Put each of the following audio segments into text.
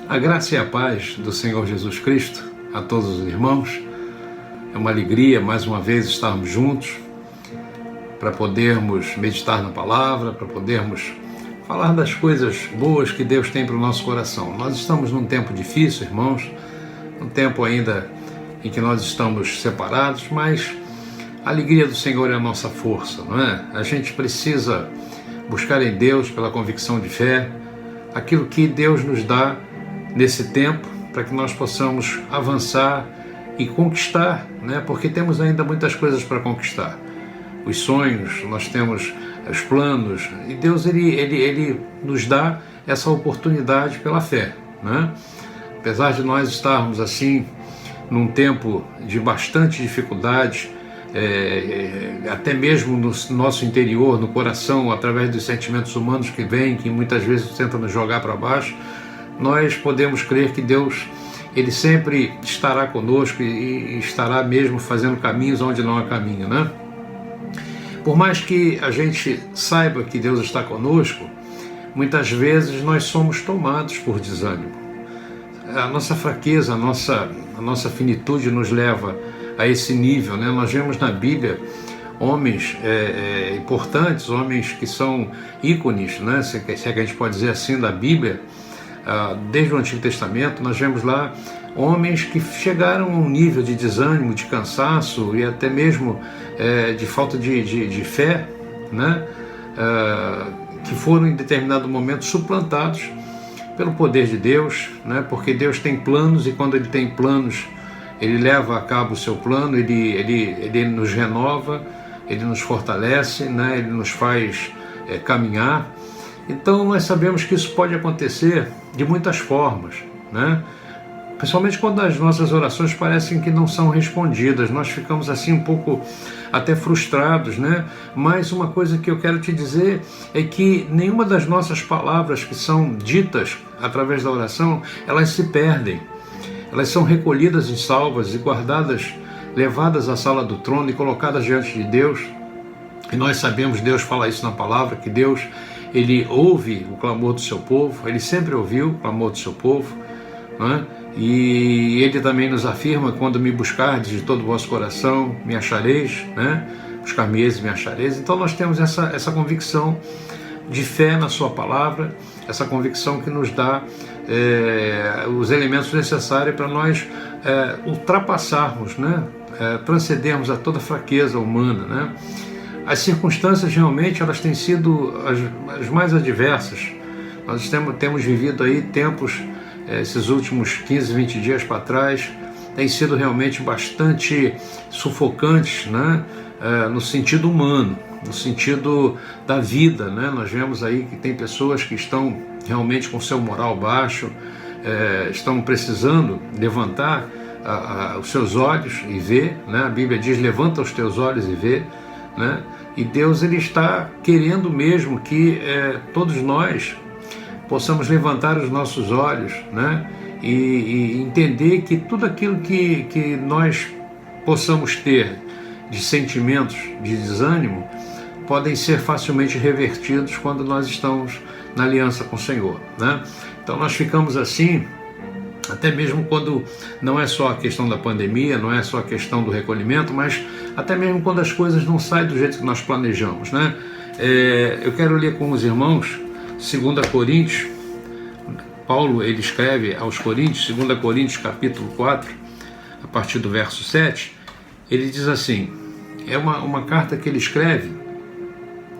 A graça e a paz do Senhor Jesus Cristo a todos os irmãos. É uma alegria mais uma vez estarmos juntos para podermos meditar na palavra, para podermos falar das coisas boas que Deus tem para o nosso coração. Nós estamos num tempo difícil, irmãos, um tempo ainda em que nós estamos separados, mas a alegria do Senhor é a nossa força, não é? A gente precisa buscar em Deus pela convicção de fé aquilo que Deus nos dá nesse tempo, para que nós possamos avançar e conquistar, né? Porque temos ainda muitas coisas para conquistar. Os sonhos, nós temos os planos, e Deus ele nos dá essa oportunidade pela fé, né? Apesar de nós estarmos assim num tempo de bastante dificuldade, até mesmo no nosso interior, no coração, através dos sentimentos humanos que vêm, que muitas vezes tentam nos jogar para baixo, nós podemos crer que Deus, Ele sempre estará conosco e estará mesmo fazendo caminhos onde não há caminho, né? Por mais que a gente saiba que Deus está conosco, muitas vezes nós somos tomados por desânimo. A nossa fraqueza, a nossa finitude nos leva a esse nível, né? Nós vemos na Bíblia homens importantes, homens que são ícones, né? Se é que a gente pode dizer assim, da Bíblia. Desde o Antigo Testamento, nós vemos lá homens que chegaram a um nível de desânimo, de cansaço e até mesmo de falta de fé, né? Que foram em determinado momento suplantados pelo poder de Deus, né? Porque Deus tem planos, e quando Ele tem planos, Ele leva a cabo o seu plano, Ele nos renova, Ele nos fortalece, né? Ele nos faz caminhar. Então nós sabemos que isso pode acontecer de muitas formas, né? Principalmente quando as nossas orações parecem que não são respondidas, nós ficamos assim um pouco até frustrados, né? Mas uma coisa que eu quero te dizer é que nenhuma das nossas palavras que são ditas através da oração, elas se perdem. Elas são recolhidas em salvas e guardadas, levadas à sala do trono e colocadas diante de Deus. E nós sabemos, Deus fala isso na palavra, que Deus, Ele ouve o clamor do seu povo, Ele sempre ouviu o clamor do seu povo, né? E Ele também nos afirma: quando me buscardes de todo o vosso coração, me achareis, né? Buscar-me-eis e me achareis. Então nós temos essa convicção de fé na sua palavra, essa convicção que nos dá os elementos necessários para nós ultrapassarmos, né? Transcendermos a toda fraqueza humana, né? As circunstâncias realmente elas têm sido as mais adversas. Nós temos vivido aí tempos, esses últimos 15, 20 dias para trás, têm sido realmente bastante sufocantes, né? No sentido humano, no sentido da vida, né? Nós vemos aí que tem pessoas que estão realmente com seu moral baixo, estão precisando levantar os seus olhos e ver, né? A Bíblia diz: levanta os teus olhos e vê, né? E Deus, Ele está querendo mesmo que todos nós possamos levantar os nossos olhos, né? E entender que tudo aquilo que nós possamos ter de sentimentos de desânimo podem ser facilmente revertidos quando nós estamos na aliança com o Senhor, né? Então nós ficamos assim, até mesmo quando não é só a questão da pandemia, não é só a questão do recolhimento, mas até mesmo quando as coisas não saem do jeito que nós planejamos, né? Eu quero ler com os irmãos 2 Coríntios. Paulo, ele escreve aos Coríntios, 2 Coríntios capítulo 4, a partir do verso 7, ele diz assim, é uma carta que ele escreve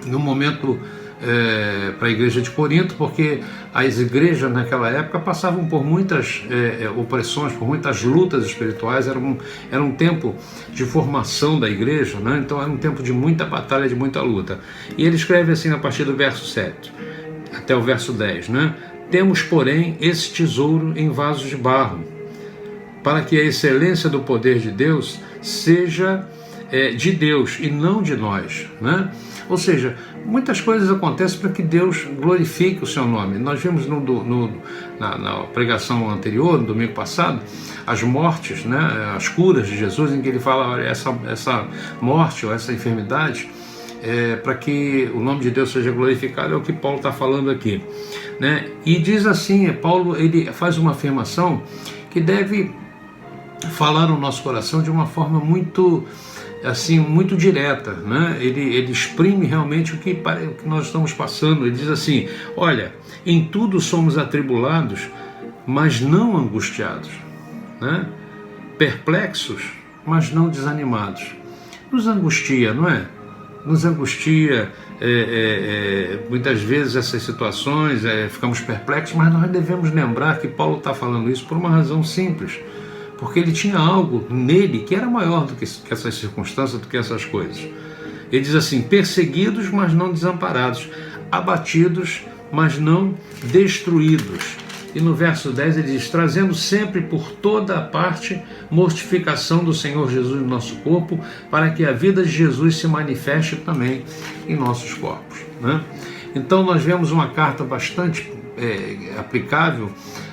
no momento para a igreja de Corinto, porque as igrejas naquela época passavam por muitas opressões, por muitas lutas espirituais, era um tempo de formação da igreja, né? Então era um tempo de muita batalha, de muita luta. E ele escreve assim a partir do verso 7 até o verso 10, né? Temos, porém, esse tesouro em vasos de barro, para que a excelência do poder de Deus seja de Deus e não de nós, né? Ou seja, muitas coisas acontecem para que Deus glorifique o seu nome. Nós vimos na pregação anterior, no domingo passado, as mortes, né, as curas de Jesus, em que ele fala: olha, essa morte ou essa enfermidade para que o nome de Deus seja glorificado, é o que Paulo está falando aqui, né? E diz assim, Paulo ele faz uma afirmação que deve falar no nosso coração de uma forma muito assim, muito direta, né? Ele exprime realmente o que nós estamos passando. Ele diz assim: olha, em tudo somos atribulados, mas não angustiados, né? Perplexos, mas não desanimados. Nos angustia, não é? Nos angustia muitas vezes essas situações, ficamos perplexos, mas nós devemos lembrar que Paulo está falando isso por uma razão simples, porque ele tinha algo nele que era maior do que essas circunstâncias, do que essas coisas. Ele diz assim: perseguidos, mas não desamparados, abatidos, mas não destruídos. E no verso 10 ele diz: trazendo sempre por toda a parte mortificação do Senhor Jesus no nosso corpo, para que a vida de Jesus se manifeste também em nossos corpos, né? Então nós vemos uma carta bastante aplicável.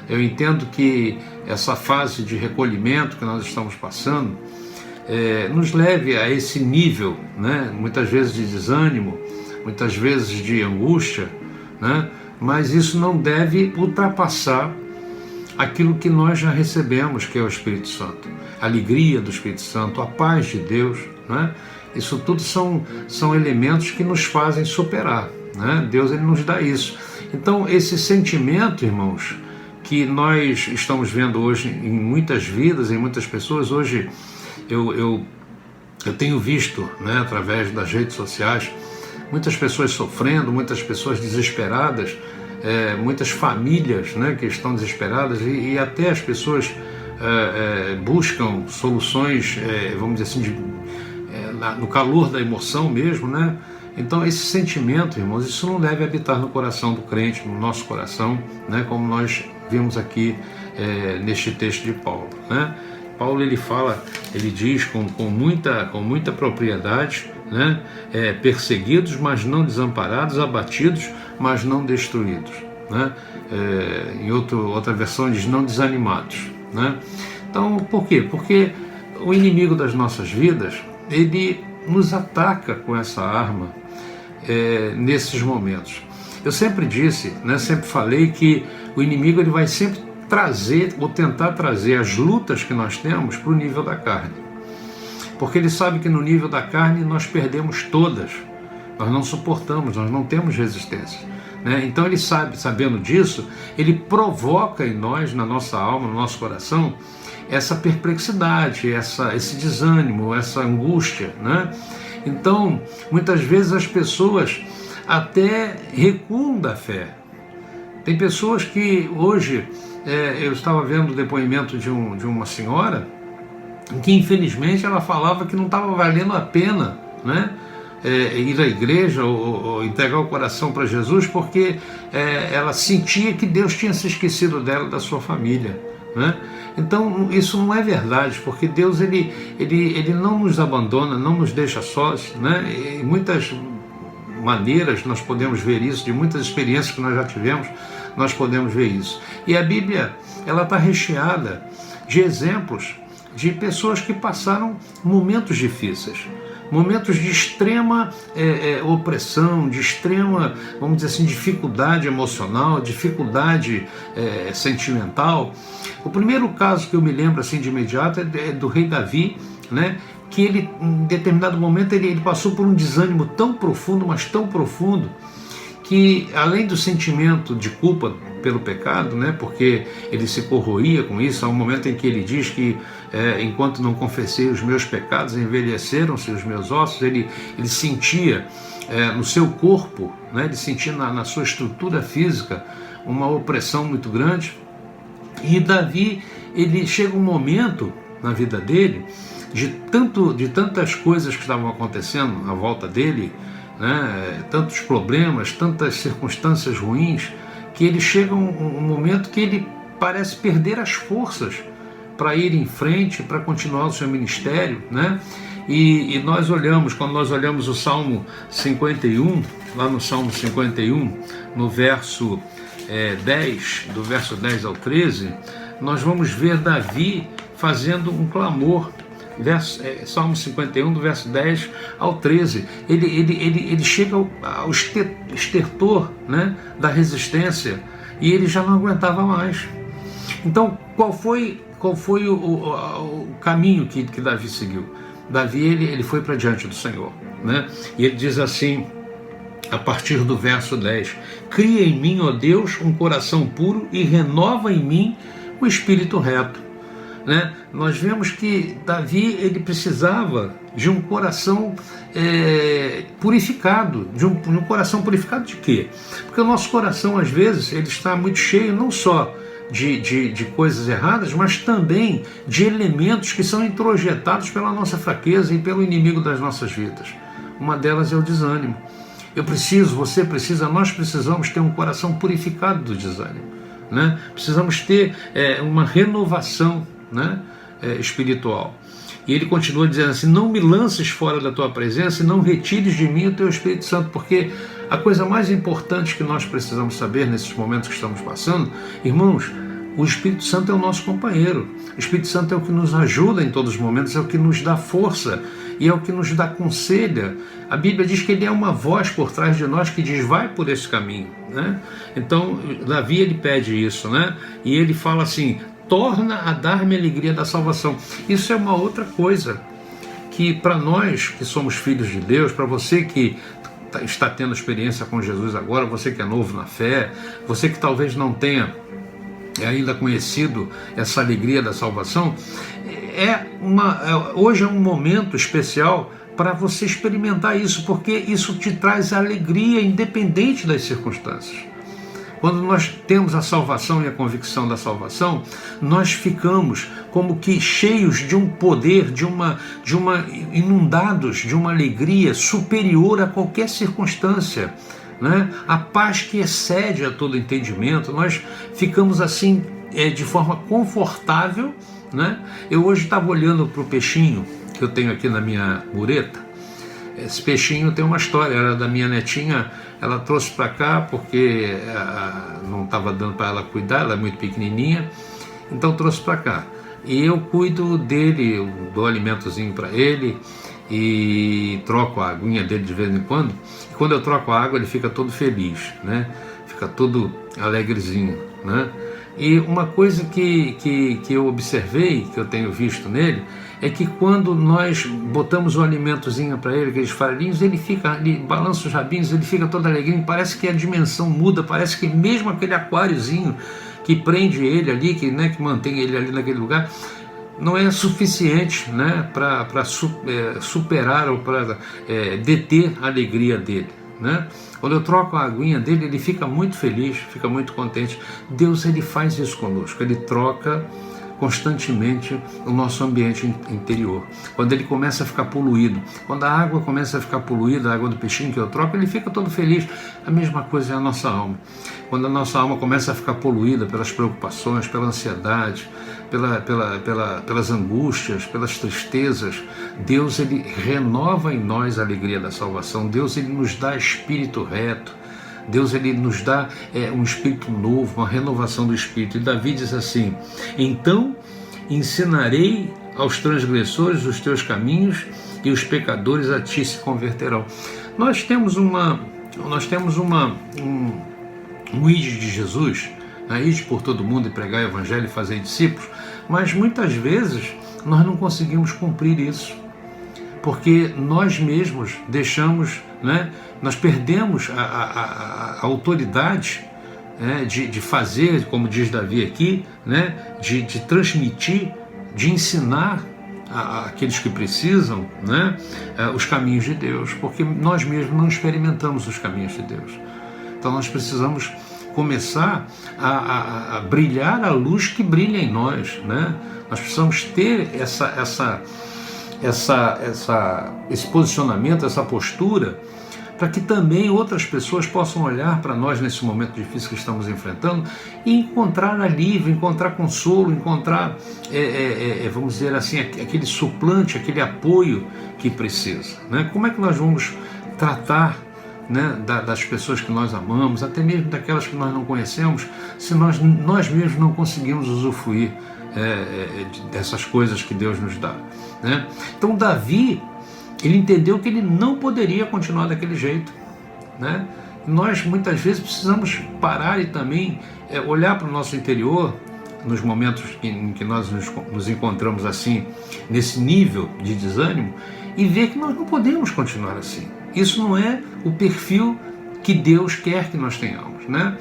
Eu entendo que essa fase de recolhimento que nós estamos passando nos leve a esse nível, né? Muitas vezes de desânimo, muitas vezes de angústia, né? Mas isso não deve ultrapassar aquilo que nós já recebemos, que é o Espírito Santo, a alegria do Espírito Santo, a paz de Deus, né? Isso tudo são elementos que nos fazem superar, né? Deus ele nos dá isso. Então esse sentimento, irmãos, que nós estamos vendo hoje em muitas vidas, em muitas pessoas, hoje eu tenho visto, né, através das redes sociais, muitas pessoas sofrendo, muitas pessoas desesperadas, muitas famílias, né, que estão desesperadas, e até as pessoas buscam soluções, vamos dizer assim, no calor da emoção mesmo, né? Então esse sentimento, irmãos, isso não deve habitar no coração do crente, no nosso coração, né, como nós vimos aqui neste texto de Paulo, né? Paulo ele diz com muita propriedade, né? Perseguidos, mas não desamparados, abatidos, mas não destruídos, né? Em outra versão diz não desanimados, né? Então, por quê? Porque o inimigo das nossas vidas, ele nos ataca com essa arma nesses momentos. Eu sempre disse, né, sempre falei que o inimigo ele vai sempre trazer ou tentar trazer as lutas que nós temos para o nível da carne. Porque ele sabe que no nível da carne nós perdemos todas, nós não suportamos, nós não temos resistência, né? Então ele sabendo disso, ele provoca em nós, na nossa alma, no nosso coração, essa perplexidade, esse desânimo, essa angústia, né? Então, muitas vezes as pessoas até recuam da fé. Tem pessoas que hoje, eu estava vendo o depoimento de uma senhora, que infelizmente ela falava que não estava valendo a pena, né, ir à igreja ou entregar o coração para Jesus, porque ela sentia que Deus tinha se esquecido dela, da sua família, né? Então isso não é verdade, porque Deus ele não nos abandona, não nos deixa sós, né? Em muitas maneiras nós podemos ver isso, de muitas experiências que nós já tivemos, nós podemos ver isso. E a Bíblia ela está recheada de exemplos de pessoas que passaram momentos difíceis, momentos de extrema opressão, de extrema, vamos dizer assim, dificuldade emocional, dificuldade sentimental. O primeiro caso que eu me lembro assim de imediato é do rei Davi, né? Que ele, em determinado momento, ele passou por um desânimo tão profundo, mas tão profundo, que além do sentimento de culpa pelo pecado, né, porque ele se corroía com isso, há um momento em que ele diz que enquanto não confessei os meus pecados, envelheceram-se os meus ossos. Ele sentia no seu corpo, né, ele sentia na sua estrutura física uma opressão muito grande. E Davi, ele chega um momento na vida dele, de tantas coisas que estavam acontecendo à volta dele, né, tantos problemas, tantas circunstâncias ruins, que ele chega um momento que ele parece perder as forças para ir em frente, para continuar o seu ministério, né? E quando nós olhamos o Salmo 51, lá no Salmo 51, no verso 10, do verso 10 ao 13, nós vamos ver Davi fazendo um clamor Salmo 51, do verso 10 ao 13, ele chega ao estertor, né, da resistência, e ele já não aguentava mais. Então, qual foi o caminho que Davi seguiu? Davi ele foi para diante do Senhor, né? E ele diz assim, a partir do verso 10: cria em mim, ó Deus, um coração puro e renova em mim um espírito reto. Né? Nós vemos que Davi ele precisava de um coração purificado. De um coração purificado de quê? Porque o nosso coração, às vezes, ele está muito cheio não só de coisas erradas, mas também de elementos que são introjetados pela nossa fraqueza e pelo inimigo das nossas vidas. Uma delas é o desânimo. Você precisa, nós precisamos ter um coração purificado do desânimo, né? Precisamos ter uma renovação, né, espiritual. E ele continua dizendo assim: não me lances fora da tua presença e não retires de mim o teu Espírito Santo, porque a coisa mais importante que nós precisamos saber nesses momentos que estamos passando, irmãos, o Espírito Santo é o nosso companheiro. O Espírito Santo é o que nos ajuda em todos os momentos, é o que nos dá força e é o que nos dá conselho. A Bíblia diz que ele é uma voz por trás de nós que diz: vai por esse caminho, né? Então Davi ele pede isso, né? E ele fala assim: torna a dar-me a alegria da salvação. Isso é uma outra coisa que para nós que somos filhos de Deus, para você que está tendo experiência com Jesus agora, você que é novo na fé, você que talvez não tenha ainda conhecido essa alegria da salvação, hoje é um momento especial para você experimentar isso, porque isso te traz alegria independente das circunstâncias. Quando nós temos a salvação e a convicção da salvação, nós ficamos como que cheios de um poder, inundados de uma alegria superior a qualquer circunstância, né? A paz que excede a todo entendimento. Nós ficamos assim de forma confortável, né? Eu hoje estava olhando para o peixinho que eu tenho aqui na minha mureta. Esse peixinho tem uma história, era da minha netinha. Ela trouxe para cá porque não estava dando para ela cuidar, ela é muito pequenininha, então trouxe para cá. E eu cuido dele, eu dou alimentozinho para ele e troco a aguinha dele de vez em quando. E quando eu troco a água, ele fica todo feliz, né? Fica todo alegrezinho, né? E uma coisa que eu observei, que eu tenho visto nele, é que quando nós botamos um alimentozinho para ele, aqueles farinhos, ele balança os rabinhos, ele fica todo alegrinho, parece que a dimensão muda, parece que mesmo aquele aquáriozinho que prende ele ali, que mantém ele ali naquele lugar, não é suficiente, né, para superar ou para deter a alegria dele, né? Quando eu troco a aguinha dele, ele fica muito feliz, fica muito contente. Deus ele faz isso conosco, ele troca constantemente o nosso ambiente interior. Quando ele começa a ficar poluído, quando a água começa a ficar poluída, a água do peixinho que eu troco, ele fica todo feliz. A mesma coisa é a nossa alma. Quando a nossa alma começa a ficar poluída pelas preocupações, pela ansiedade, pelas angústias, pelas tristezas, Deus ele renova em nós a alegria da salvação. Deus ele nos dá espírito reto. Deus ele nos dá um espírito novo, uma renovação do espírito. E Davi diz assim: então ensinarei aos transgressores os teus caminhos e os pecadores a ti se converterão. Nós temos um ide de Jesus, ide por todo mundo e pregar o evangelho e fazer discípulos, mas muitas vezes nós não conseguimos cumprir isso, porque nós mesmos deixamos, né, nós perdemos a autoridade, né, de fazer, como diz Davi aqui, né, de transmitir, de ensinar àqueles que precisam, né, os caminhos de Deus, porque nós mesmos não experimentamos os caminhos de Deus. Então nós precisamos começar a brilhar a luz que brilha em nós, né? Nós precisamos ter esse posicionamento, essa postura, para que também outras pessoas possam olhar para nós nesse momento difícil que estamos enfrentando e encontrar alívio, encontrar consolo, encontrar, vamos dizer assim, aquele suplante, aquele apoio que precisa, né? Como é que nós vamos tratar né, das pessoas que nós amamos, até mesmo daquelas que nós não conhecemos, se nós mesmos não conseguimos usufruir dessas coisas que Deus nos dá, né? Então Davi, ele entendeu que ele não poderia continuar daquele jeito, né? Nós muitas vezes precisamos parar e também olhar para o nosso interior nos momentos em que nós nos encontramos assim, nesse nível de desânimo, e ver que nós não podemos continuar assim. Isso não é o perfil que Deus quer que nós tenhamos, né?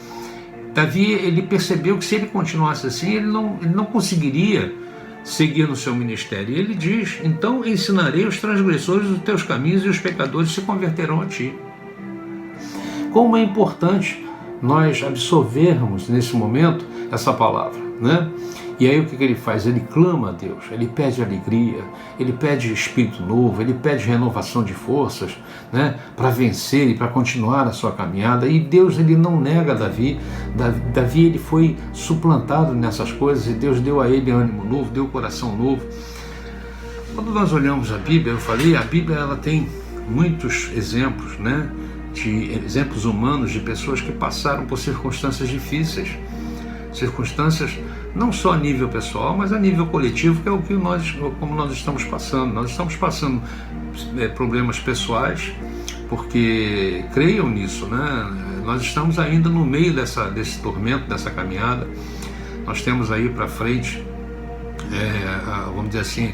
Davi, ele percebeu que se ele continuasse assim, ele não conseguiria seguir no seu ministério. E ele diz: então ensinarei os transgressores os teus caminhos e os pecadores se converterão a ti. Como é importante nós absorvermos nesse momento essa palavra, né? E aí o que ele faz? Ele clama a Deus, ele pede alegria, ele pede espírito novo, ele pede renovação de forças, né, para vencer e para continuar a sua caminhada. E Deus, ele não nega Davi. Davi, ele foi suplantado nessas coisas e Deus deu a ele ânimo novo, deu coração novo. Quando nós olhamos a Bíblia, eu falei, a Bíblia ela tem muitos exemplos, né, de exemplos humanos de pessoas que passaram por circunstâncias difíceis, circunstâncias não só a nível pessoal, mas a nível coletivo, que é o que como nós estamos passando. Nós estamos passando problemas pessoais, porque creiam nisso, né? Nós estamos ainda no meio desse tormento, dessa caminhada. Nós temos aí para frente, vamos dizer assim,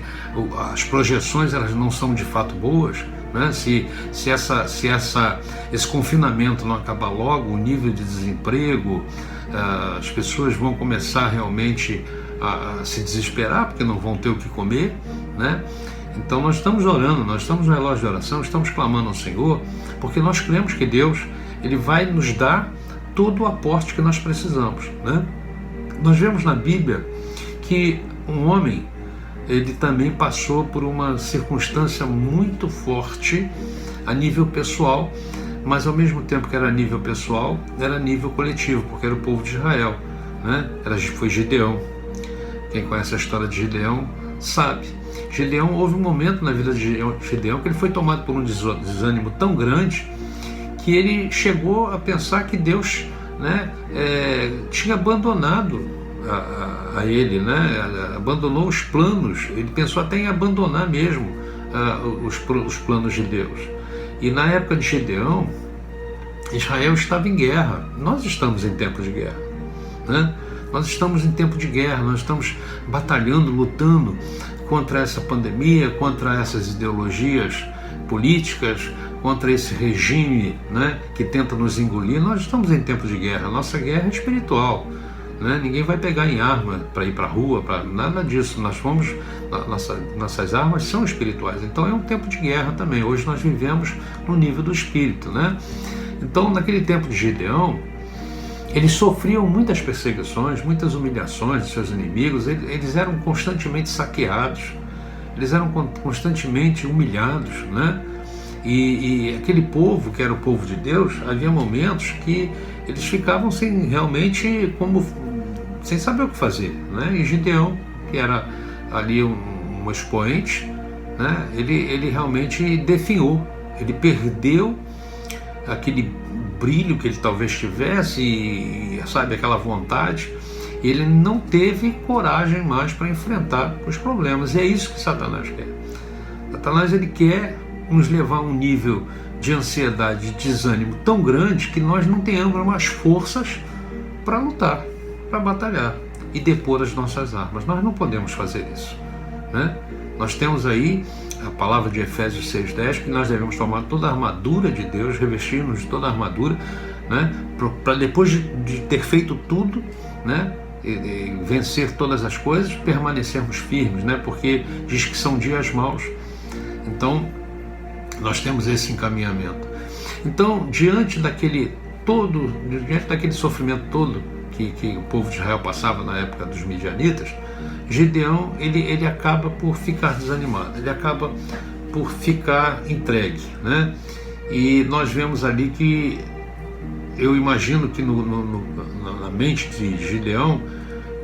as projeções elas não são de fato boas, né? Se esse confinamento não acabar logo, o nível de desemprego, as pessoas vão começar realmente a se desesperar porque não vão ter o que comer, né? Então nós estamos orando, nós estamos no relógio de oração, estamos clamando ao Senhor, porque nós cremos que Deus, ele vai nos dar todo o aporte que nós precisamos, né? Nós vemos na Bíblia que um homem, ele também passou por uma circunstância muito forte a nível pessoal, mas ao mesmo tempo que era a nível pessoal, era a nível coletivo, porque era o povo de Israel, né? Foi Gideão. Quem conhece a história de Gideão sabe. Gideão, houve um momento na vida de Gideão que ele foi tomado por um desânimo tão grande que ele chegou a pensar que Deus, né, tinha abandonado a ele, né? Abandonou os planos. Ele pensou até em abandonar mesmo os planos de Deus. E na época de Gideão, Israel estava em guerra. Nós estamos em tempo de guerra, né? Nós estamos em tempo de guerra, nós estamos batalhando, lutando contra essa pandemia, contra essas ideologias políticas, contra esse regime, né, que tenta nos engolir. Nós estamos em tempo de guerra. Nossa guerra é espiritual, né? Ninguém vai pegar em arma para ir para a rua, nada disso. Nossas armas são espirituais. Então é um tempo de guerra também. Hoje nós vivemos no nível do espírito, né? Então, naquele tempo de Gideão, eles sofriam muitas perseguições, muitas humilhações de seus inimigos. Eles eram constantemente saqueados, eles eram constantemente humilhados, né? E aquele povo, que era o povo de Deus, havia momentos que eles ficavam sem saber o que fazer, né? E Gideão, que era ali um expoente, né? Ele realmente definhou, ele perdeu aquele brilho que ele talvez tivesse, e, sabe, aquela vontade. Ele não teve coragem mais para enfrentar os problemas. E é isso que Satanás quer. Satanás, ele quer nos levar a um nível de ansiedade, de desânimo tão grande que nós não tenhamos mais forças para lutar, para batalhar e depor as nossas armas. Nós não podemos fazer isso, né? Nós temos aí a palavra de Efésios 6,10, que nós devemos tomar toda a armadura de Deus, revestir-nos de toda a armadura, né? Para depois de ter feito tudo, né, e vencer todas as coisas, permanecermos firmes, né? Porque diz que são dias maus. Então nós temos esse encaminhamento. Então, diante daquele sofrimento todo que o povo de Israel passava na época dos midianitas, Gideão, ele acaba por ficar desanimado, ele acaba por ficar entregue, né? E nós vemos ali que, eu imagino que na mente de Gideão,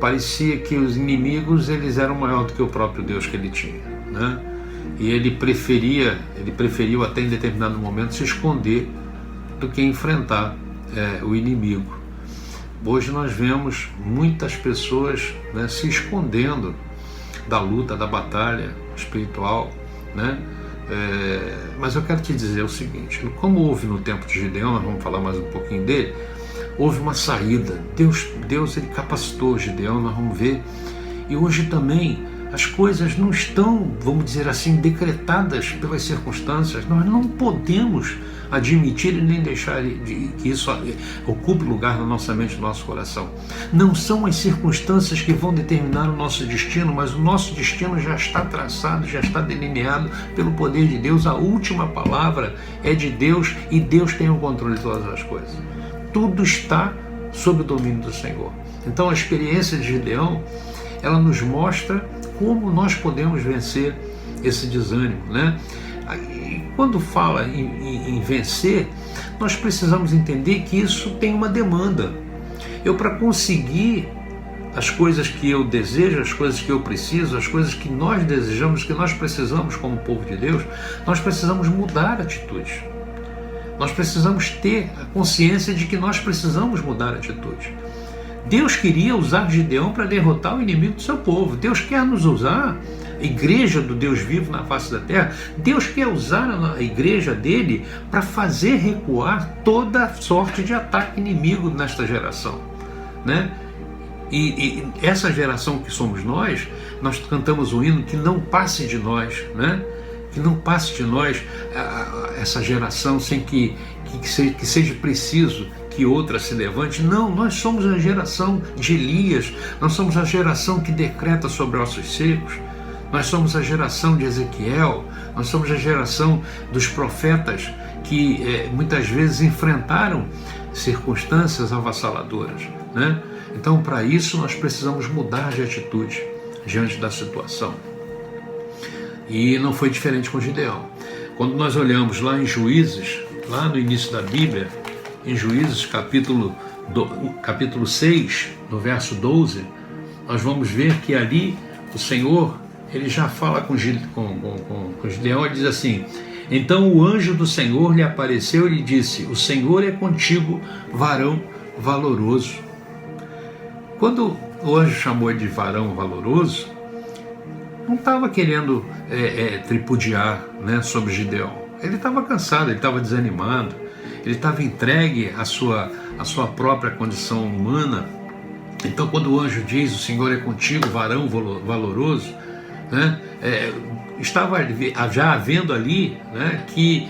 parecia que os inimigos, eles eram maior do que o próprio Deus que ele tinha, né? E ele preferiu até em determinado momento se esconder do que enfrentar o inimigo. Hoje nós vemos muitas pessoas, né, se escondendo da luta, da batalha espiritual, né? Mas eu quero te dizer o seguinte: como houve no tempo de Gideão, nós vamos falar mais um pouquinho dele, houve uma saída. Deus ele capacitou Gideão, nós vamos ver. E hoje também as coisas não estão, vamos dizer assim, decretadas pelas circunstâncias. Nós não podemos admitir e nem deixar que isso ocupe lugar na nossa mente, no nosso coração. Não são as circunstâncias que vão determinar o nosso destino, mas o nosso destino já está traçado, já está delineado pelo poder de Deus. A última palavra é de Deus e Deus tem o controle de todas as coisas. Tudo está sob o domínio do Senhor. Então a experiência de Gideão, ela nos mostra como nós podemos vencer esse desânimo, né? E quando fala em vencer, nós precisamos entender que isso tem uma demanda. Para conseguir as coisas que eu desejo, as coisas que eu preciso, as coisas que nós desejamos, que nós precisamos como povo de Deus, nós precisamos mudar atitudes. Nós precisamos ter a consciência de que nós precisamos mudar atitudes. Deus queria usar Gideão para derrotar o inimigo do seu povo. Deus quer nos usar, a igreja do Deus vivo na face da terra. Deus quer usar a igreja dele para fazer recuar toda sorte de ataque inimigo nesta geração, né? E essa geração que somos nós cantamos o hino que não passe de nós, né? Que não passe de nós essa geração sem que seja preciso que outra se levante. Não, nós somos a geração de Elias, nós somos a geração que decreta sobre ossos secos, nós somos a geração de Ezequiel, nós somos a geração dos profetas que muitas vezes enfrentaram circunstâncias avassaladoras, né? Então, para isso, nós precisamos mudar de atitude diante da situação. E não foi diferente com Gideão. Quando nós olhamos lá em Juízes, lá no início da Bíblia, em Juízes capítulo 6, no verso 12, nós vamos ver que ali o Senhor, ele já fala com Gideão, ele diz assim: então o anjo do Senhor lhe apareceu e lhe disse: o Senhor é contigo, varão valoroso. Quando o anjo chamou ele de varão valoroso, não estava querendo tripudiar, né, sobre Gideão. Ele estava cansado, ele estava desanimado, ele estava entregue à sua própria condição humana. Então, quando o anjo diz: o Senhor é contigo, varão valoroso, né, estava já havendo ali, né, que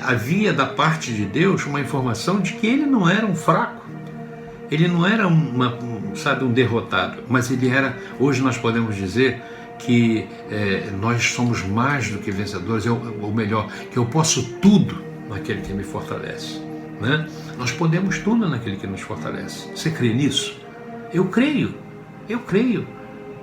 havia da parte de Deus uma informação de que ele não era um fraco, ele não era um derrotado, mas ele era, hoje nós podemos dizer que nós somos mais do que vencedores, ou melhor, que eu posso tudo naquele que me fortalece, né? Nós podemos tudo naquele que nos fortalece. Você crê nisso? Eu creio.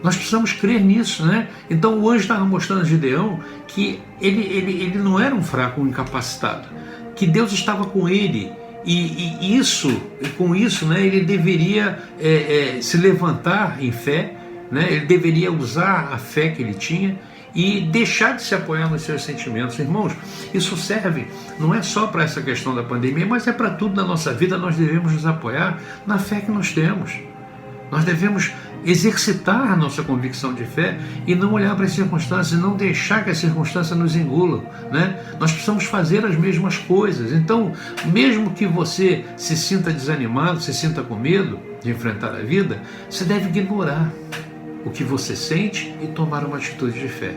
Nós precisamos crer nisso, né? Então o anjo estava mostrando a Gideão que ele não era um fraco, um incapacitado, que Deus estava com ele, e com isso, né, ele deveria se levantar em fé, né? Ele deveria usar a fé que ele tinha e deixar de se apoiar nos seus sentimentos. Irmãos, isso serve não é só para essa questão da pandemia, mas é para tudo na nossa vida. Nós devemos nos apoiar na fé que nós temos. Nós devemos exercitar a nossa convicção de fé e não olhar para as circunstâncias, não deixar que as circunstâncias nos engulam, né? Nós precisamos fazer as mesmas coisas. Então, mesmo que você se sinta desanimado, se sinta com medo de enfrentar a vida, você deve ignorar o que você sente e tomar uma atitude de fé.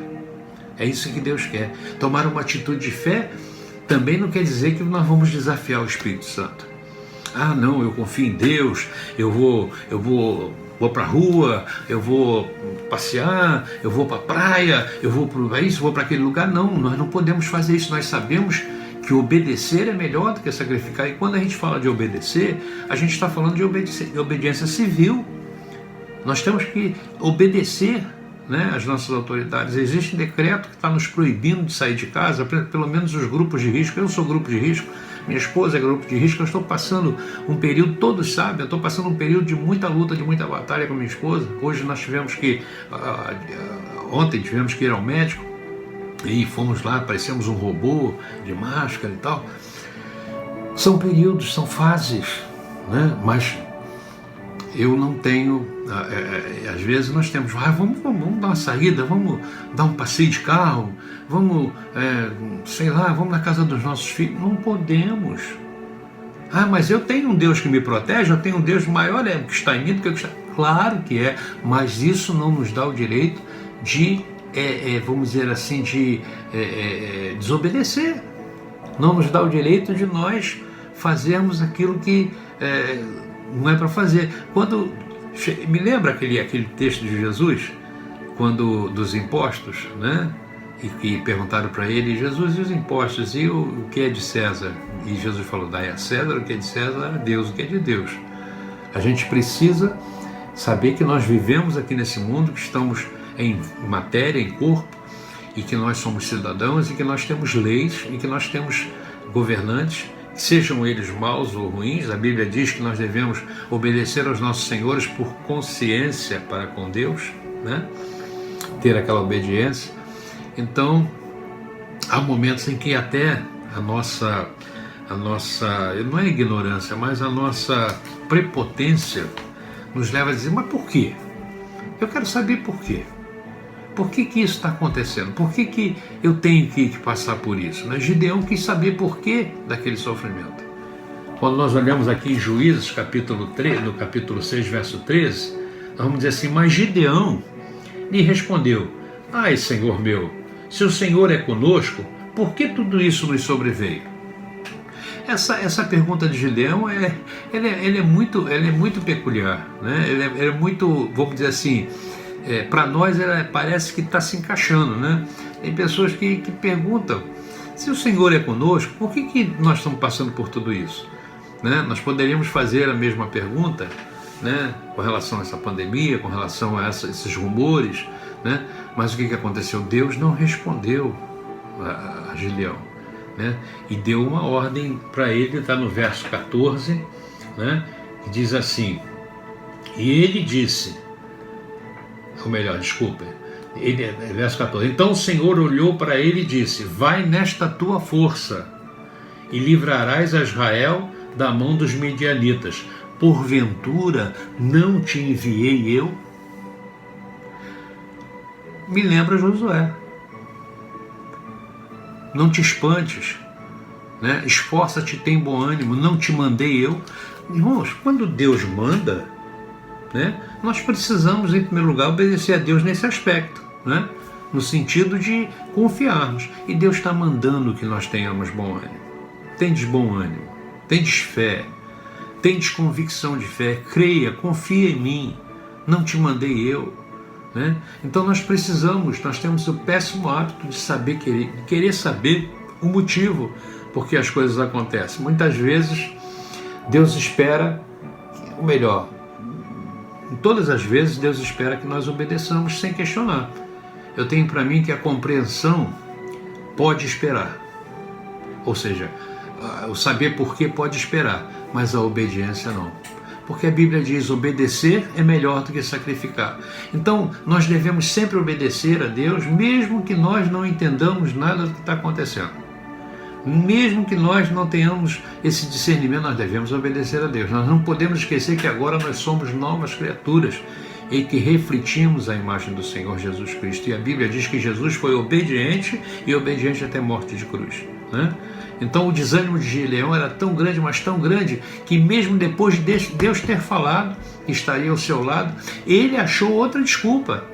É isso que Deus quer. Tomar uma atitude de fé também não quer dizer que nós vamos desafiar o Espírito Santo. Ah, não, eu confio em Deus, eu vou para a rua, eu vou passear, eu vou para a praia, eu vou para isso, eu vou para aquele lugar. Não, nós não podemos fazer isso. Nós sabemos que obedecer é melhor do que sacrificar. E quando a gente fala de obedecer, a gente está falando de obediência civil. Nós temos que obedecer, né, às nossas autoridades. Existe um decreto que está nos proibindo de sair de casa, pelo menos os grupos de risco. Eu sou grupo de risco, minha esposa é grupo de risco. Eu estou passando um período, todos sabem, eu estou passando um período de muita luta, de muita batalha com minha esposa. Hoje nós ontem tivemos que ir ao médico e fomos lá, parecemos um robô de máscara e tal. São períodos, são fases, né? Mas eu não tenho, às vezes nós temos, vamos dar uma saída, vamos dar um passeio de carro, vamos, sei lá, vamos na casa dos nossos filhos. Não podemos. Mas eu tenho um Deus que me protege, eu tenho um Deus maior que está em mim do que eu que está. Claro que é, mas isso não nos dá o direito de, vamos dizer assim, de desobedecer. Não nos dá o direito de nós fazermos aquilo que não é para fazer. Me lembra aquele texto de Jesus, quando dos impostos, né? E que perguntaram para ele: Jesus, e os impostos, e o que é de César? E Jesus falou: dai a César o que é de César, a Deus o que é de Deus. A gente precisa saber que nós vivemos aqui nesse mundo, que estamos em matéria, em corpo, e que nós somos cidadãos, e que nós temos leis, e que nós temos governantes, sejam eles maus ou ruins. A Bíblia diz que nós devemos obedecer aos nossos senhores por consciência para com Deus, né? Ter aquela obediência. Então, há momentos em que até a nossa, não é ignorância, mas a nossa prepotência nos leva a dizer: mas por quê? Eu quero saber por quê. Por que isso está acontecendo? Por que eu tenho que passar por isso? Gideão quis saber por que daquele sofrimento. Quando nós olhamos aqui em Juízes, capítulo 3, no capítulo 6, verso 13, nós vamos dizer assim: mas Gideão lhe respondeu: ai, Senhor meu, se o Senhor é conosco, por que tudo isso nos sobreveio? Essa pergunta de Gideão ela é muito peculiar, né? Ela é muito, vamos dizer assim, para nós parece que está se encaixando, né? Tem pessoas que perguntam: se o Senhor é conosco, por que nós estamos passando por tudo isso? Né? Nós poderíamos fazer a mesma pergunta, né? Com relação a essa pandemia, com relação a esses rumores, né? Mas o que aconteceu? Deus não respondeu a Gideão, né? E deu uma ordem para ele, está no verso 14, né? Que diz assim: e ele disse, ou melhor, desculpa, verso 14: então o Senhor olhou para ele e disse: vai nesta tua força e livrarás a Israel da mão dos medianitas. Porventura não te enviei eu? Me lembra Josué: não te espantes, né? Esforça-te, tem bom ânimo, não te mandei eu? Irmãos, quando Deus manda, né, nós precisamos, em primeiro lugar, obedecer a Deus nesse aspecto, né? No sentido de confiarmos. E Deus está mandando que nós tenhamos bom ânimo. Tendes bom ânimo, tendes fé, tendes convicção de fé, creia, confia em mim, não te mandei eu, né? Então nós temos o péssimo hábito de querer saber o motivo por que as coisas acontecem. Muitas vezes Deus espera, ou melhor, todas as vezes Deus espera que nós obedeçamos sem questionar. Eu tenho para mim que a compreensão pode esperar, ou seja, o saber por que pode esperar, mas a obediência não. Porque a Bíblia diz: obedecer é melhor do que sacrificar. Então nós devemos sempre obedecer a Deus, mesmo que nós não entendamos nada do que está acontecendo. Mesmo que nós não tenhamos esse discernimento, nós devemos obedecer a Deus. Nós não podemos esquecer que agora nós somos novas criaturas e que refletimos a imagem do Senhor Jesus Cristo. E a Bíblia diz que Jesus foi obediente e obediente até morte de cruz, né? Então o desânimo de Gideão era tão grande, mas tão grande, que mesmo depois de Deus ter falado que estaria ao seu lado, ele achou outra desculpa.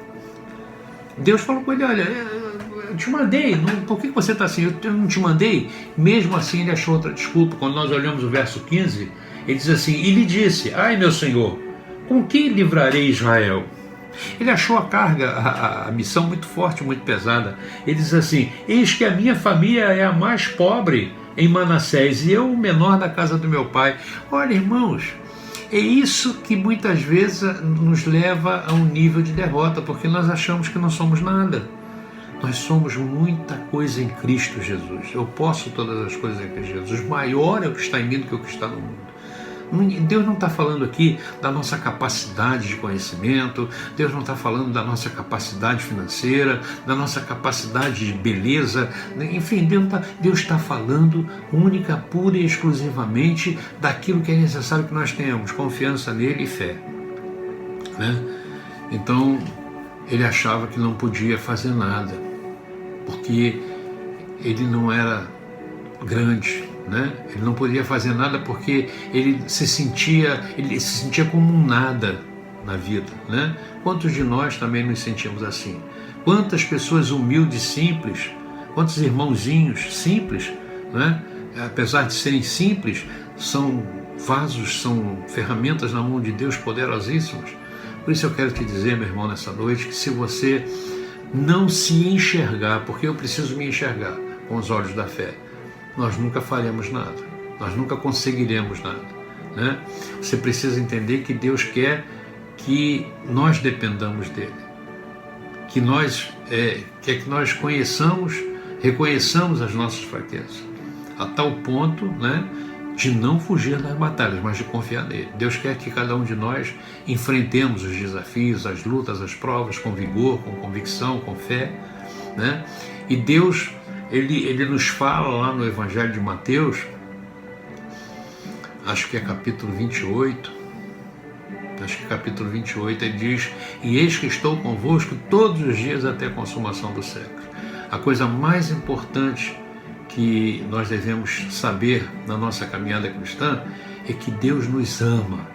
Deus falou com ele: olha, eu te mandei, por que você está assim? Eu não te mandei? Mesmo assim ele achou outra desculpa. Quando nós olhamos o verso 15, ele diz assim: e lhe disse: ai, meu Senhor, com que livrarei Israel? Ele achou a carga, a missão muito forte, muito pesada. Ele diz assim: eis que a minha família é a mais pobre em Manassés, e eu o menor da casa do meu pai. Olha, irmãos, é isso que muitas vezes nos leva a um nível de derrota, porque nós achamos que não somos nada. Nós somos muita coisa em Cristo Jesus. Eu posso todas as coisas em Cristo Jesus. Maior é o que está em mim do que o que está no mundo. Deus não está falando aqui da nossa capacidade de conhecimento, Deus não está falando da nossa capacidade financeira, da nossa capacidade de beleza, enfim, Deus está falando única, pura e exclusivamente daquilo que é necessário que nós tenhamos, confiança nele e fé, né? Então, ele achava que não podia fazer nada, porque ele não era grande, né? Ele não podia fazer nada porque ele se sentia como um nada na vida, né? Quantos de nós também nos sentimos assim? Quantas pessoas humildes, simples, quantos irmãozinhos simples, né? Apesar de serem simples, são vasos, são ferramentas na mão de Deus poderosíssimas. Por isso eu quero te dizer, meu irmão, nessa noite, que se você não se enxergar, porque eu preciso me enxergar com os olhos da fé, nós nunca faremos nada, nós nunca conseguiremos nada, né? Você precisa entender que Deus quer que nós dependamos dele, que nós quer que nós reconheçamos as nossas fraquezas, a tal ponto, né, de não fugir das batalhas, mas de confiar nele. Deus quer que cada um de nós enfrentemos os desafios, as lutas, as provas com vigor, com convicção, com fé, né? E Deus, ele nos fala lá no Evangelho de Mateus, acho que é capítulo 28, ele diz: e eis que estou convosco todos os dias até a consumação do século. A coisa mais importante que nós devemos saber na nossa caminhada cristã é que Deus nos ama,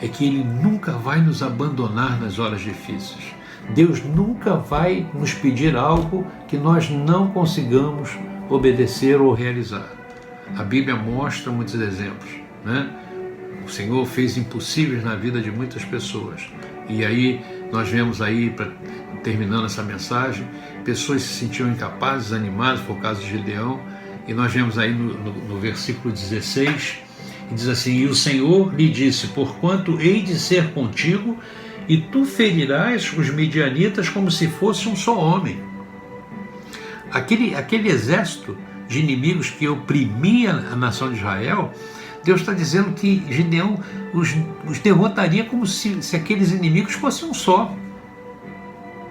é que Ele nunca vai nos abandonar nas horas difíceis. Deus nunca vai nos pedir algo que nós não consigamos obedecer ou realizar. A Bíblia mostra muitos exemplos, né? O Senhor fez impossíveis na vida de muitas pessoas. E aí nós vemos aí, terminando essa mensagem, pessoas se sentiam incapazes, desanimadas, foi o caso de Gideão. E nós vemos aí no versículo 16, e diz assim: e o Senhor lhe disse: porquanto hei de ser contigo, e tu ferirás os midianitas como se fosse um só homem. Aquele exército de inimigos que oprimia a nação de Israel, Deus está dizendo que Gideão os derrotaria como se aqueles inimigos fossem um só.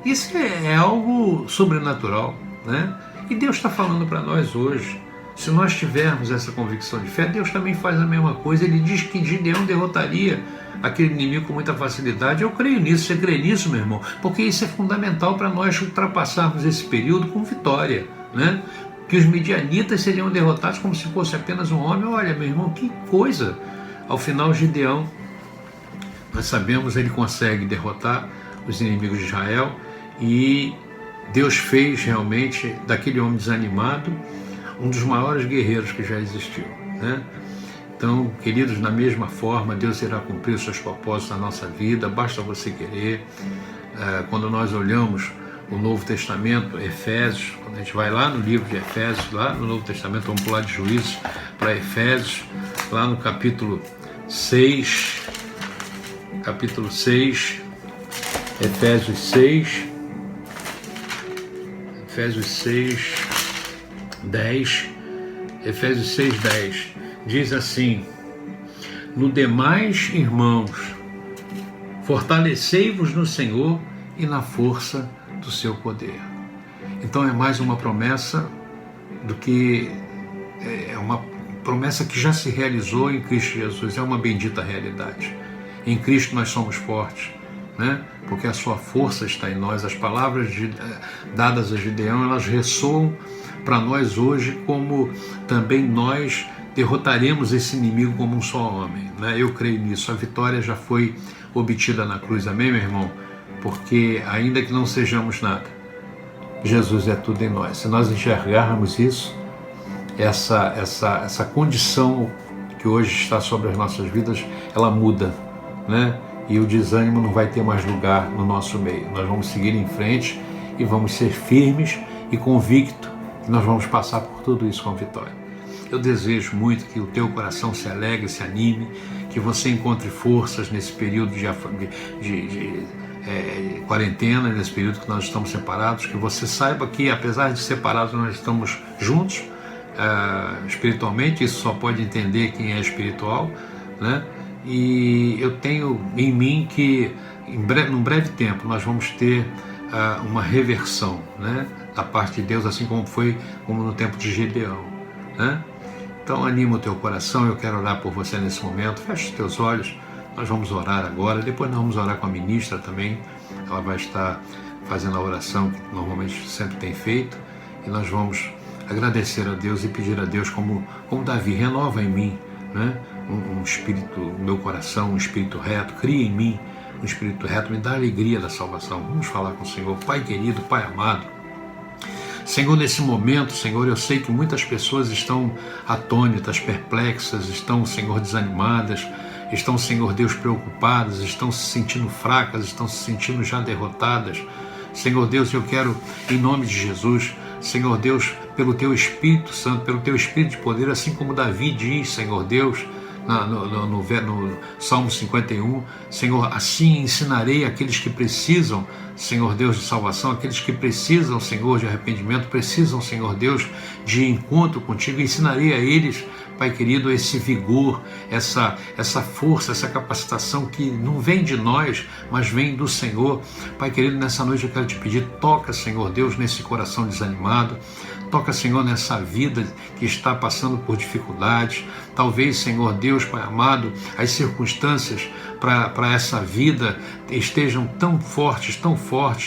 Isso é algo sobrenatural, né? E Deus está falando para nós hoje. Se nós tivermos essa convicção de fé, Deus também faz a mesma coisa. Ele diz que Gideão derrotaria aquele inimigo com muita facilidade. Eu creio nisso. Você crê nisso, meu irmão? Porque isso é fundamental para nós ultrapassarmos esse período com vitória, né? Que os midianitas seriam derrotados como se fosse apenas um homem. Olha, meu irmão, que coisa! Ao final, Gideão, nós sabemos, ele consegue derrotar os inimigos de Israel, e Deus fez realmente daquele homem desanimado um dos maiores guerreiros que já existiu, né? Então, queridos, da mesma forma, Deus irá cumprir os seus propósitos na nossa vida, basta você querer. Quando nós olhamos o Novo Testamento, Efésios, quando a gente vai lá no livro de Efésios, lá no Novo Testamento, vamos pular de Juízes para Efésios, lá no capítulo 6, Efésios 6:10, diz assim: no demais, irmãos, fortalecei-vos no Senhor e na força do seu poder. Então é mais uma promessa do que é uma promessa que já se realizou em Cristo Jesus, é uma bendita realidade. Em Cristo nós somos fortes, né? Porque a sua força está em nós. As palavras dadas a Gideão, elas ressoam para nós hoje, como também nós derrotaremos esse inimigo como um só homem, né? Eu creio nisso. A vitória já foi obtida na cruz, amém, meu irmão? Porque ainda que não sejamos nada, Jesus é tudo em nós. Se nós enxergarmos isso, essa condição que hoje está sobre as nossas vidas, ela muda, né? E o desânimo não vai ter mais lugar no nosso meio. Nós vamos seguir em frente e vamos ser firmes e convictos que nós vamos passar por tudo isso com vitória. Eu desejo muito que o teu coração se alegre, se anime, que você encontre forças nesse período de quarentena, nesse período que nós estamos separados, que você saiba que, apesar de separados, nós estamos juntos espiritualmente. Isso só pode entender quem é espiritual, né? e eu tenho em mim que num breve tempo nós vamos ter uma reversão, né, da parte de Deus, assim como no tempo de Gideão, né? Então anima o teu coração, eu quero orar por você nesse momento. Fecha os teus olhos, nós vamos orar agora, depois nós vamos orar com a ministra também, ela vai estar fazendo a oração que normalmente sempre tem feito, e nós vamos agradecer a Deus e pedir a Deus, como Davi, renova em mim, né, um espírito, no meu coração, um espírito reto, cria em mim um espírito reto, me dá a alegria da salvação. Vamos falar com o Senhor. Pai querido, Pai amado, Senhor, nesse momento, Senhor, eu sei que muitas pessoas estão atônitas, perplexas, estão, Senhor, desanimadas, estão, Senhor Deus, preocupadas, estão se sentindo fracas, estão se sentindo já derrotadas. Senhor Deus, eu quero, em nome de Jesus, Senhor Deus, pelo Teu Espírito Santo, pelo Teu Espírito de poder, assim como Davi diz, Senhor Deus, no Salmo 51, Senhor, assim ensinarei aqueles que precisam, Senhor Deus, de salvação, aqueles que precisam, Senhor, de arrependimento, precisam, Senhor Deus, de encontro contigo, ensinarei a eles, Pai querido, esse vigor, essa força, essa capacitação que não vem de nós, mas vem do Senhor. Pai querido, nessa noite eu quero te pedir, toca, Senhor Deus, nesse coração desanimado, toca, Senhor, nessa vida que está passando por dificuldades. Talvez, Senhor Deus, Pai amado, as circunstâncias para essa vida estejam tão fortes,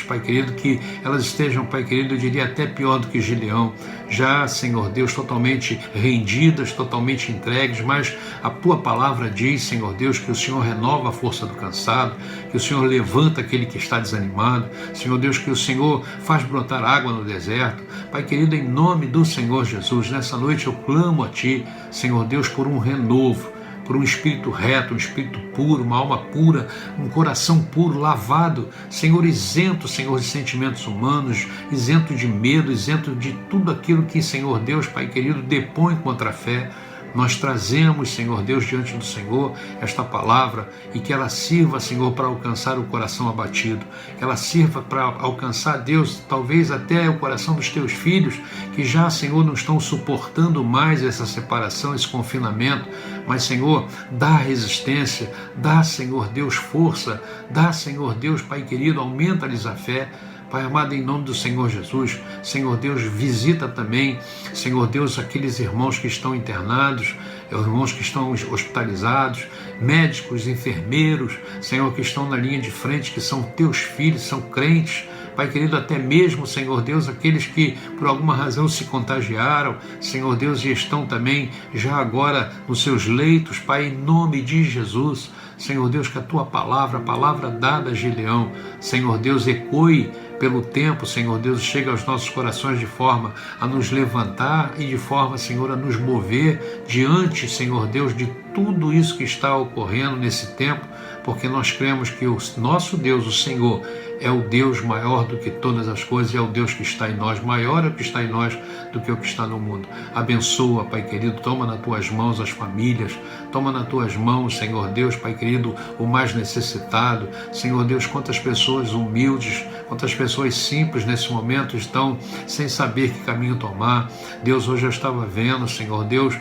Pai querido, que elas estejam, Pai querido, eu diria até pior do que Gideão, já, Senhor Deus, totalmente rendidas, totalmente entregues, mas a Tua palavra diz, Senhor Deus, que o Senhor renova a força do cansado, que o Senhor levanta aquele que está desanimado, Senhor Deus, que o Senhor faz brotar água no deserto. Pai querido, em nome do Senhor Jesus, nessa noite eu clamo a Ti, Senhor Deus, por um renovo, por um espírito reto, um espírito puro, uma alma pura, um coração puro, lavado, Senhor, isento, Senhor, de sentimentos humanos, isento de medo, isento de tudo aquilo que, Senhor Deus, Pai querido, depõe contra a fé. Nós trazemos, Senhor Deus, diante do Senhor esta palavra e que ela sirva, Senhor, para alcançar o coração abatido, que ela sirva para alcançar, Deus, talvez até o coração dos Teus filhos que já, Senhor, não estão suportando mais essa separação, esse confinamento, mas, Senhor, dá resistência, dá, Senhor Deus, força, dá, Senhor Deus, Pai querido, aumenta-lhes a fé. Pai amado, em nome do Senhor Jesus, Senhor Deus, visita também, Senhor Deus, aqueles irmãos que estão internados, irmãos que estão hospitalizados, médicos, enfermeiros, Senhor, que estão na linha de frente, que são Teus filhos, são crentes, Pai querido, até mesmo, Senhor Deus, aqueles que por alguma razão se contagiaram, Senhor Deus, e estão também já agora nos seus leitos, Pai, em nome de Jesus, Senhor Deus, que a Tua palavra, a palavra dada a Gideão, Senhor Deus, ecoe pelo tempo, Senhor Deus, chega aos nossos corações de forma a nos levantar e de forma, Senhor, a nos mover diante, Senhor Deus, de tudo isso que está ocorrendo nesse tempo, porque nós cremos que o nosso Deus, o Senhor, é o Deus maior do que todas as coisas, é o Deus que está em nós, maior é o que está em nós do que o que está no mundo. Abençoa, Pai querido, toma nas Tuas mãos as famílias, toma nas Tuas mãos, Senhor Deus, Pai querido, o mais necessitado. Senhor Deus, quantas pessoas humildes, quantas pessoas simples nesse momento estão sem saber que caminho tomar. Deus, hoje eu estava vendo, Senhor Deus,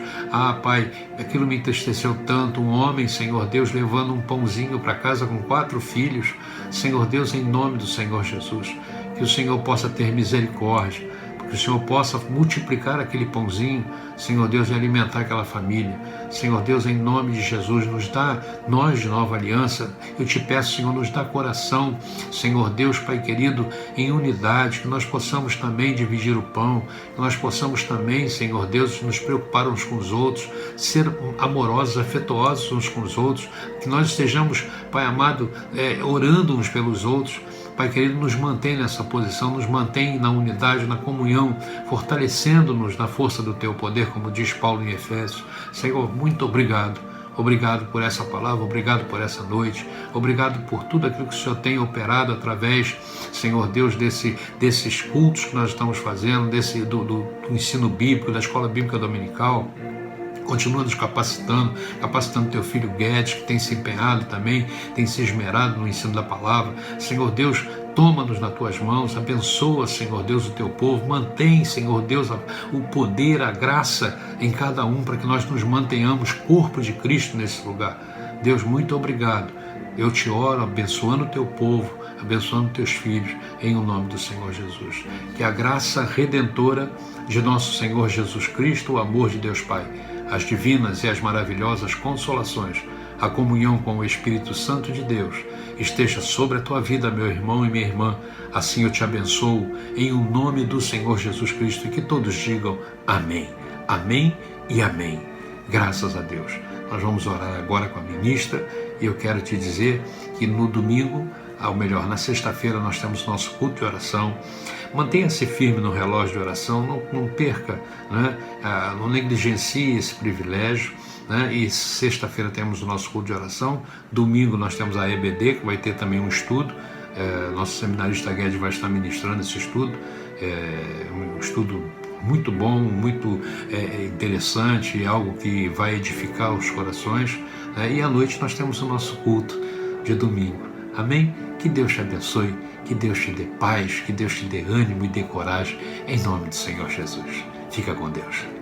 Pai, aquilo me entristeceu tanto, um homem, Senhor Deus, levando um pãozinho para casa com 4 filhos, Senhor Deus, em nome do Senhor Jesus, que o Senhor possa ter misericórdia, que o Senhor possa multiplicar aquele pãozinho, Senhor Deus, e alimentar aquela família. Senhor Deus, em nome de Jesus, nos dá, nós de Nova Aliança, eu te peço, Senhor, nos dá coração, Senhor Deus, Pai querido, em unidade, que nós possamos também dividir o pão, que nós possamos também, Senhor Deus, nos preocupar uns com os outros, ser amorosos, afetuosos uns com os outros, que nós estejamos, Pai amado, orando uns pelos outros. Pai querido, nos mantém nessa posição, nos mantém na unidade, na comunhão, fortalecendo-nos na força do Teu poder, como diz Paulo em Efésios. Senhor, muito obrigado. Obrigado por essa palavra, obrigado por essa noite, obrigado por tudo aquilo que o Senhor tem operado através, Senhor Deus, desses cultos que nós estamos fazendo, do ensino bíblico, da escola bíblica dominical. Continua nos capacitando Teu filho Guedes, que tem se empenhado também, tem se esmerado no ensino da palavra. Senhor Deus, toma-nos nas Tuas mãos, abençoa, Senhor Deus, o Teu povo, mantém, Senhor Deus, o poder, a graça em cada um, para que nós nos mantenhamos corpo de Cristo nesse lugar. Deus, muito obrigado. Eu te oro abençoando o teu povo, abençoando teus filhos, em o nome do Senhor Jesus. Que a graça redentora de nosso Senhor Jesus Cristo, o amor de Deus Pai, as divinas e as maravilhosas consolações, a comunhão com o Espírito Santo de Deus, esteja sobre a tua vida, meu irmão e minha irmã. Assim eu te abençoo, em o nome do Senhor Jesus Cristo, e que todos digam amém. Amém e amém. Graças a Deus. Nós vamos orar agora com a ministra, e eu quero te dizer que no domingo, ou melhor, na sexta-feira, nós temos nosso culto de oração. Mantenha-se firme no relógio de oração, não perca, né? Não negligencie esse privilégio, né? E sexta-feira temos o nosso culto de oração, domingo nós temos a EBD, que vai ter também um estudo. Nosso seminarista Guedes vai estar ministrando esse estudo, um estudo muito bom, muito interessante, algo que vai edificar os corações, e à noite nós temos o nosso culto de domingo. Amém? Que Deus te abençoe, que Deus te dê paz, que Deus te dê ânimo e dê coragem, em nome do Senhor Jesus. Fica com Deus.